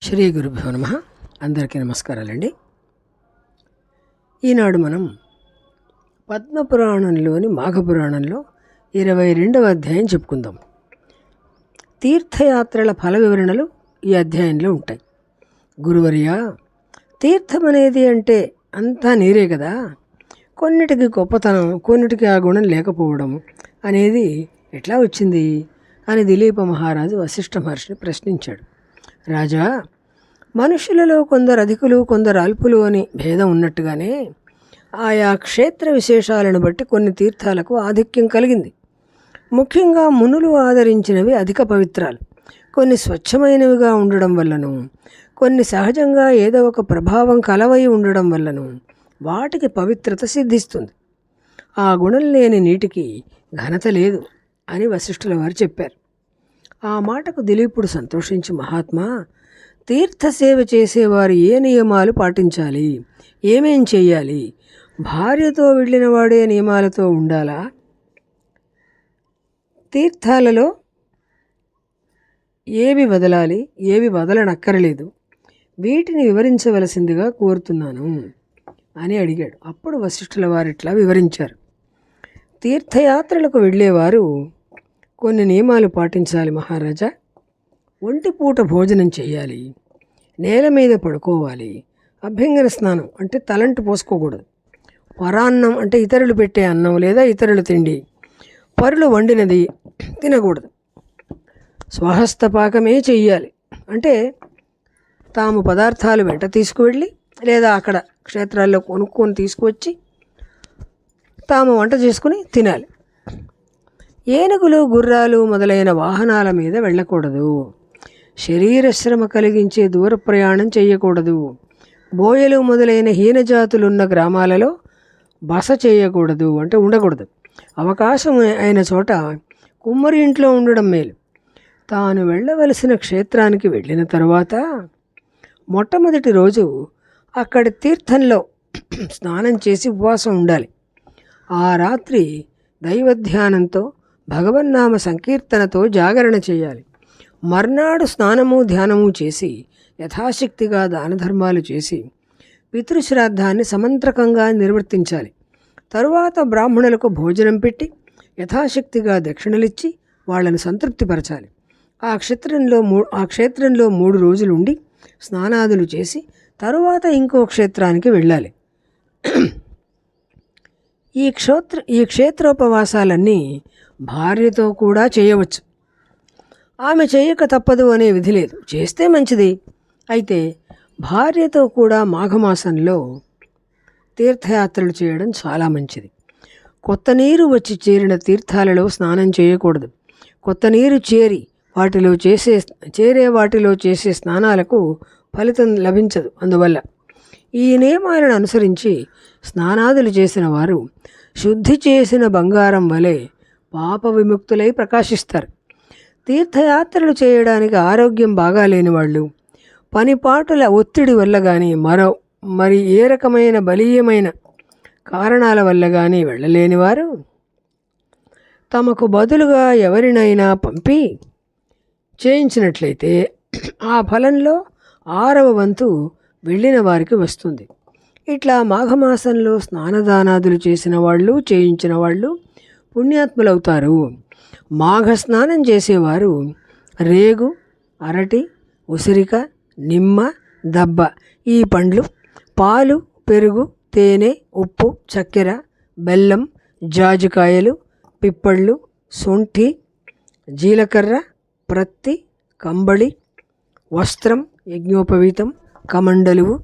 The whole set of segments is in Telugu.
శ్రీ గురుభ్యో నమః. అందరికీ నమస్కారాలండి. ఈనాడు మనం పద్మపురాణంలోని మాఘపురాణంలో 22వ అధ్యాయం చెప్పుకుందాం. తీర్థయాత్రల ఫల వివరణలు ఈ అధ్యాయంలో ఉంటాయి. గురువర్య, తీర్థం అనేది అంటే అంతా నీరే కదా, కొన్నిటికి గొప్పతనం, కొన్నిటికి ఆ గుణం లేకపోవడం అనేది ఎట్లా వచ్చింది అని దిలీప మహారాజు వశిష్ఠ మహర్షిని ప్రశ్నించాడు. రాజా, మనుషులలో కొందరు అధికులు, కొందరు అల్పులు అని భేదం ఉన్నట్టుగానే ఆయా క్షేత్ర విశేషాలను బట్టి కొన్ని తీర్థాలకు ఆధిక్యం కలిగింది. ముఖ్యంగా మునులు ఆదరించినవి అధిక పవిత్రాలు, కొన్ని స్వచ్ఛమైనవిగా ఉండడం వల్లను, కొన్ని సహజంగా ఏదో ఒక ప్రభావం కలవై ఉండడం వల్లను వాటికి పవిత్రత సిద్ధిస్తుంది. ఆ గుణం లేని నీటికి ఘనత లేదు అని వశిష్ఠుల వారు చెప్పారు. ఆ మాటకు దిలీపుడు సంతోషించి, మహాత్మా, తీర్థసేవ చేసేవారు ఏ నియమాలు పాటించాలి, ఏమేం చెయ్యాలి, భార్యతో వెళ్ళిన వాడే నియమాలతో ఉండాలా, తీర్థాలలో ఏవి వదలాలి, ఏవి వదలనక్కరలేదు, వీటిని వివరించవలసిందిగా కోరుతున్నాను అని అడిగాడు. అప్పుడు వశిష్ఠుల వారు ఇట్లా వివరించారు. తీర్థయాత్రలకు వెళ్ళేవారు కొన్ని నియమాలు పాటించాలి మహారాజా. ఒంటిపూట భోజనం చేయాలి, నేల మీద పడుకోవాలి, అభ్యంగన స్నానం అంటే తలంటు పోసుకోకూడదు, పరాన్నం అంటే ఇతరులు పెట్టే అన్నం లేదా ఇతరుల తిండి, పరులు వండినది తినకూడదు, స్వహస్తపాకమే చెయ్యాలి అంటే తాము పదార్థాలు వెంట తీసుకువెళ్ళి లేదా అక్కడ క్షేత్రాల్లో కొనుక్కొని తీసుకువచ్చి తాము వంట చేసుకుని తినాలి. ఏనుగులు, గుర్రాలు మొదలైన వాహనాల మీద వెళ్ళకూడదు, శరీర శ్రమ కలిగించే దూర ప్రయాణం చేయకూడదు, బోయలు మొదలైన హీనజాతులున్న గ్రామాలలో బస చేయకూడదు అంటే ఉండకూడదు, అవకాశం అయిన చోట కుమ్మరి ఇంట్లో ఉండడం మేలు. తాను వెళ్ళవలసిన క్షేత్రానికి వెళ్ళిన తరువాత మొట్టమొదటి రోజు అక్కడి తీర్థంలో స్నానం చేసి ఉపవాసం ఉండాలి. ఆ రాత్రి దైవధ్యానంతో భగవన్నామ సంకీర్తనతో జాగరణ చేయాలి. మర్నాడు స్నానము ధ్యానము చేసి యథాశక్తిగా దానధర్మాలు చేసి పితృశ్రాద్ధాన్ని సమంత్రకంగా నిర్వర్తించాలి. తరువాత బ్రాహ్మణులకు భోజనం పెట్టి యథాశక్తిగా దక్షిణలిచ్చి వాళ్ళని సంతృప్తిపరచాలి. ఆ క్షేత్రంలో 3 రోజులు ఉండి స్నానాదులు చేసి తరువాత ఇంకో క్షేత్రానికి వెళ్ళాలి. ఈ క్షేత్రోపవాసాలన్నీ భార్యతో కూడా చేయవచ్చు. ఆమె చేయక తప్పదు అనే విధి లేదు, చేస్తే మంచిది. అయితే భార్యతో కూడా మాఘమాసంలో తీర్థయాత్రలు చేయడం చాలా మంచిది. కొత్త నీరు వచ్చి చేరిన తీర్థాలలో స్నానం చేయకూడదు. కొత్త నీరు చేరే వాటిలో చేసే స్నానాలకు ఫలితం లభించదు. అందువల్ల ఈ నియమాలను అనుసరించి స్నానాదులు చేసిన వారు శుద్ధి చేసిన బంగారం వలె పాప విముక్తులై ప్రకాశిస్తారు. తీర్థయాత్రలు చేయడానికి ఆరోగ్యం బాగాలేని వాళ్ళు, పనిపాటుల ఒత్తిడి వల్ల కానీ మరి ఏ రకమైన బలీయమైన కారణాల వల్ల కానీ వెళ్ళలేని వారు తమకు బదులుగా ఎవరినైనా పంపి చేయించినట్లయితే ఆ ఫలంలో 6వ వంతు వెళ్ళిన వారికి వస్తుంది. ఇట్లా మాఘమాసంలో స్నానదానాదులు చేసిన వాళ్ళు, చేయించిన వాళ్ళు పుణ్యాత్ములవుతారు. మాఘ స్నానం చేసేవారు రేగు, అరటి, ఉసిరిక, నిమ్మ, దబ్బ ఈ పండ్లు, పాలు, పెరుగు, తేనె, ఉప్పు, చక్కెర, బెల్లం, జాజికాయలు, పిప్పళ్ళు, సొంఠి, జీలకర్ర, ప్రత్తి, కంబళి, వస్త్రం, యజ్ఞోపవీతం, కమండలువు,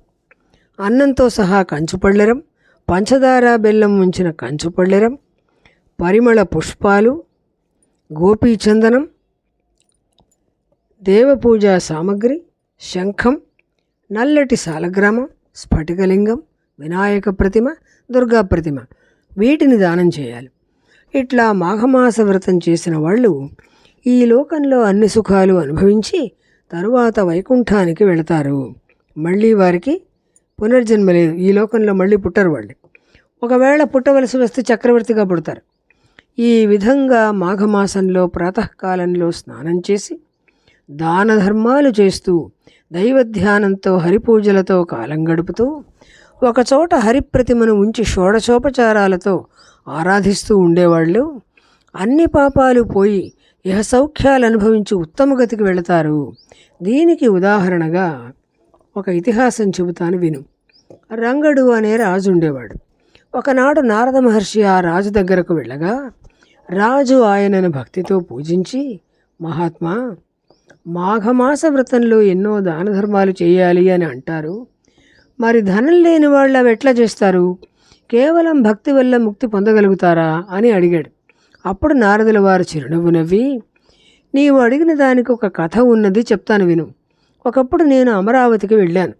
అన్నంతో సహా కంచుపళ్ళెరం, పంచదార బెల్లం ఉంచిన కంచుపళ్ళెరం, పరిమళ పుష్పాలు, గోపీచందనం, దేవపూజా సామగ్రి, శంఖం, నల్లటి సాలగ్రామం, స్ఫటికలింగం, వినాయక ప్రతిమ, దుర్గా ప్రతిమ వీటిని దానం చేయాలి. ఇట్లా మాఘమాస వ్రతం చేసిన వాళ్ళు ఈ లోకంలో అన్ని సుఖాలు అనుభవించి తరువాత వైకుంఠానికి వెళతారు. మళ్ళీ వారికి పునర్జన్మ లేదు, ఈ లోకంలో మళ్ళీ పుట్టరు వాళ్ళు. ఒకవేళ పుట్టవలసి వస్తే చక్రవర్తిగా పుడతారు. ఈ విధంగా మాఘమాసంలో ప్రాతకాలంలో స్నానం చేసి దాన ధర్మాలు చేస్తూ దైవధ్యానంతో హరిపూజలతో కాలం గడుపుతూ ఒకచోట హరిప్రతిమను ఉంచి షోడశోపచారాలతో ఆరాధిస్తూ ఉండేవాళ్ళు అన్ని పాపాలు పోయి ఇహ సౌఖ్యాలు అనుభవించి ఉత్తమగతికి వెళతారు. దీనికి ఉదాహరణగా ఒక ఇతిహాసం చెబుతాను విను. రంగడు అనే రాజు ఉండేవాడు. ఒకనాడు నారద మహర్షి ఆ రాజు దగ్గరకు వెళ్ళగా రాజు ఆయనను భక్తితో పూజించి, మహాత్మా, మాఘమాస వ్రతంలో ఎన్నో దాన ధర్మాలు చేయాలి అని అంటారు. మరి ధనం లేని వాళ్ళు అవి ఎట్లా చేస్తారు? కేవలం భక్తి వల్ల ముక్తి పొందగలుగుతారా అని అడిగాడు. అప్పుడు నారదుల వారు చిరునవ్వు నవ్వి, నీవు అడిగిన దానికి ఒక కథ ఉన్నది, చెప్తాను విను. ఒకప్పుడు నేను అమరావతికి వెళ్ళాను.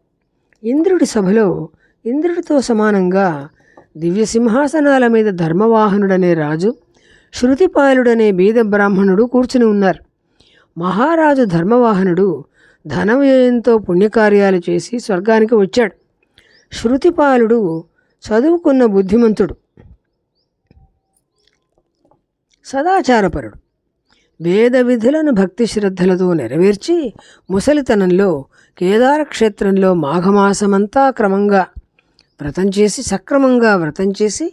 ఇంద్రుడి సభలో ఇంద్రుడితో సమానంగా దివ్య సింహాసనాల మీద ధర్మవాహనుడనే రాజు, శృతిపాలుడనే బీద బ్రాహ్మణుడు కూర్చుని ఉన్నారు. మహారాజు ధర్మవాహనుడు ధనవ్యయంతో పుణ్యకార్యాలు చేసి స్వర్గానికి వచ్చాడు. శృతిపాలుడు చదువుకున్న బుద్ధిమంతుడు, సదాచారపరుడు. వేద విధులను భక్తి శ్రద్ధలతో నెరవేర్చి ముసలితనంలో కేదార క్షేత్రంలో మాఘమాసమంతా సక్రమంగా వ్రతం చేసి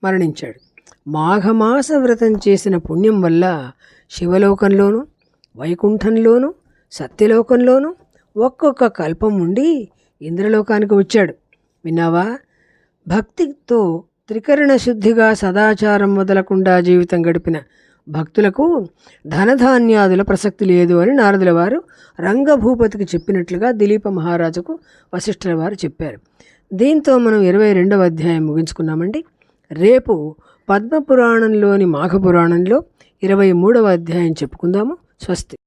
మరణించాడు. మాఘమాస వ్రతం చేసిన పుణ్యం వల్ల శివలోకంలోనూ వైకుంఠంలోనూ సత్యలోకంలోనూ ఒక్కొక్క కల్పం ఉండి ఇంద్రలోకానికి వచ్చాడు. విన్నావా? భక్తితో త్రికరణ శుద్ధిగా సదాచారం వదలకుండా జీవితం గడిపిన భక్తులకు ధనధాన్యాదుల ప్రసక్తి లేదు అని నారదుల వారు రంగభూపతికి చెప్పినట్లుగా దిలీప మహారాజుకు వశిష్ఠుల వారు చెప్పారు. దీంతో మనం 22వ అధ్యాయం ముగించుకున్నామండి. రేపు పద్మపురాణంలోని మాఘపురాణంలో 23వ అధ్యాయం చెప్పుకుందాము. స్వస్తి.